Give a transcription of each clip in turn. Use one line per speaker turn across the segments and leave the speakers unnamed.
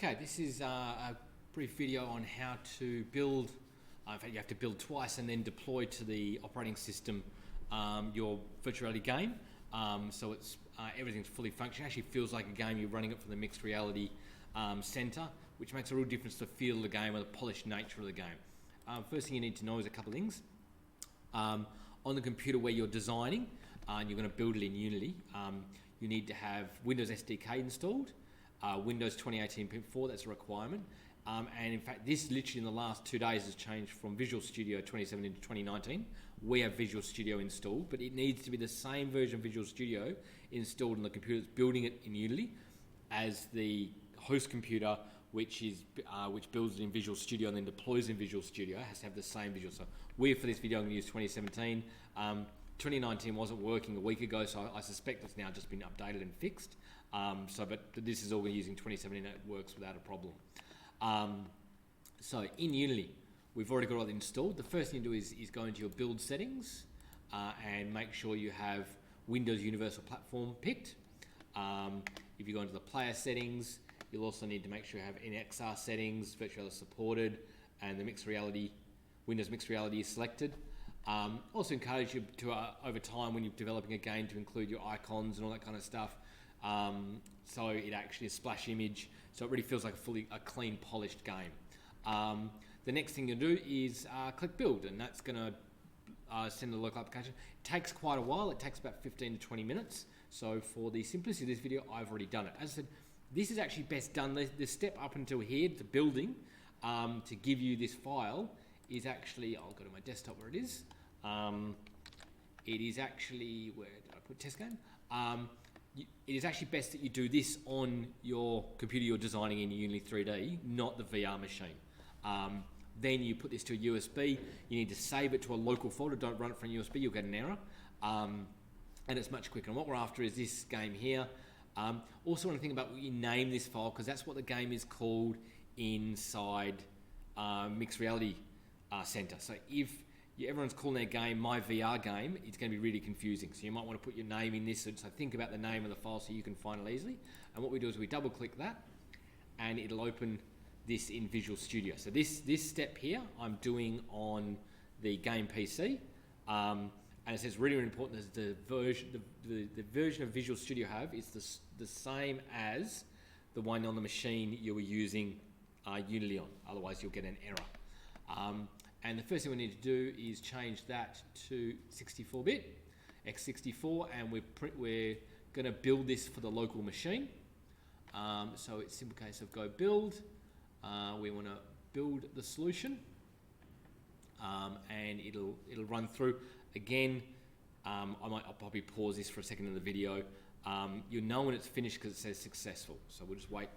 Okay, this is a brief video on how to build, in fact you have to build twice and then deploy to the operating system your virtual reality game. So it's everything's fully functional. It actually feels like a game. You're running it from the mixed reality center, which makes a real difference to the feel of the game or the polished nature of the game. First thing you need to know is a couple of things. On the computer where you're designing and you're going to build it in Unity, you need to have Windows SDK installed. Windows 2018.4, that's a requirement. And in fact, this literally in the last 2 days has changed from Visual Studio 2017 to 2019. We have Visual Studio installed, but it needs to be the same version of Visual Studio installed on the computer that's building it in Unity as the host computer, which builds it in Visual Studio and then deploys in Visual Studio, has to have the same visual. So we, for this video, I'm going to use 2017. 2019 wasn't working a week ago, so I suspect it's now just been updated and fixed. But this is all we're using 2017, and it works without a problem. So in Unity, we've already got all that installed. The first thing you do is go into your build settings and make sure you have Windows Universal Platform picked. If you go into the player settings, you'll also need to make sure you have NXR settings, virtual reality supported, and the mixed reality, Windows Mixed Reality is selected. Also encourage you to, over time when you're developing a game, to include your icons and all that kind of stuff. So it actually is splash image, so it really feels like a clean, polished game. The next thing you'll do is click build, and that's going to send a local application. It takes quite a while. It takes about 15 to 20 minutes. So for the simplicity of this video, I've already done it. As I said, this is actually best done. The step up until here, to building, to give you this file, is actually, I'll go to my desktop where it is. It is actually, where did I put test game? It is actually best that you do this on your computer you're designing in Unity 3D, not the VR machine. Then you put this to a USB. You need to save it to a local folder. Don't run it from a USB, you'll get an error. And it's much quicker. And what we're after is this game here. Also want to think about what you name this file, because that's what the game is called inside Mixed Reality Center. So if everyone's calling their game My VR Game, it's going to be really confusing. So you might want to put your name in this. So think about the name of the file so you can find it easily. And what we do is we double click that, and it'll open this in Visual Studio. So this step here I'm doing on the game PC. And it says really, really important is the version of Visual Studio have is the same as the one on the machine you were using Unity on. Otherwise you'll get an error. And the first thing we need to do is change that to 64-bit, x64, and we're going to build this for the local machine. So it's a simple case of go build. We want to build the solution, and it'll run through. Again, I'll probably pause this for a second in the video. You'll know when it's finished because it says successful. So we'll just wait.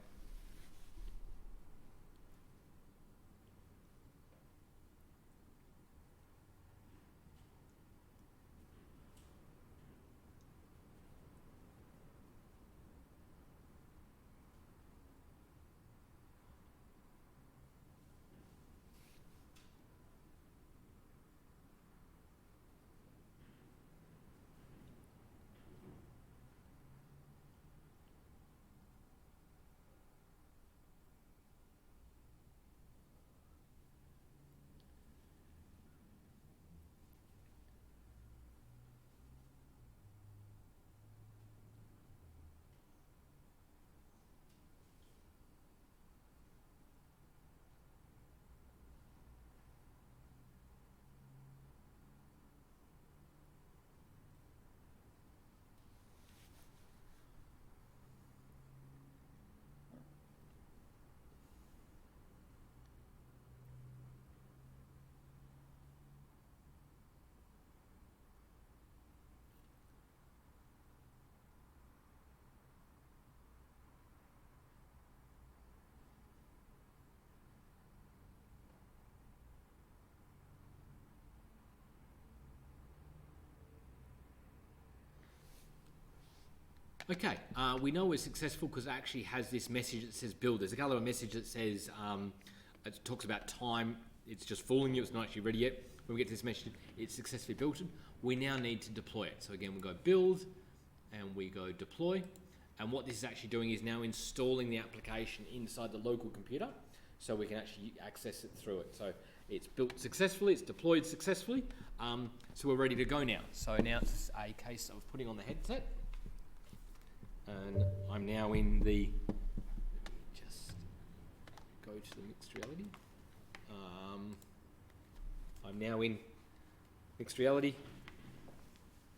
Okay, we know we're successful because it actually has this message that says build. There's a color message that says, it talks about time. It's just fooling you. It's not actually ready yet. When we get to this message, it's successfully built. We now need to deploy it. So again, we go build and we go deploy. And what this is actually doing is now installing the application inside the local computer, so we can actually access it through it. So it's built successfully, it's deployed successfully, so we're ready to go now. So now it's a case of putting on the headset, and I'm now in the, just go to the mixed reality. I'm now in mixed reality.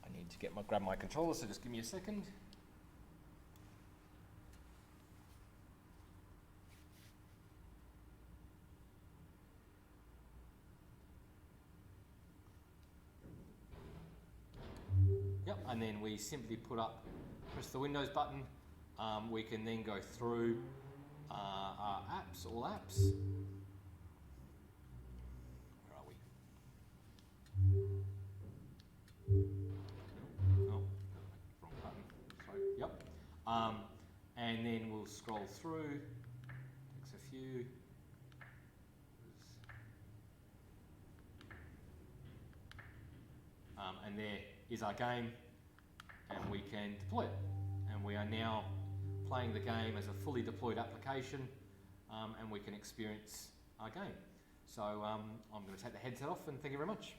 I need to grab my controller, so just give me a second. Yep, and then we simply press the Windows button. We can then go through our apps, all apps. Where are we? Oh, wrong button. Sorry. Yep. And then we'll scroll through. Takes a few. And there is our game, and we can deploy it. And we are now playing the game as a fully deployed application, and we can experience our game. So I'm going to take the headset off, and thank you very much.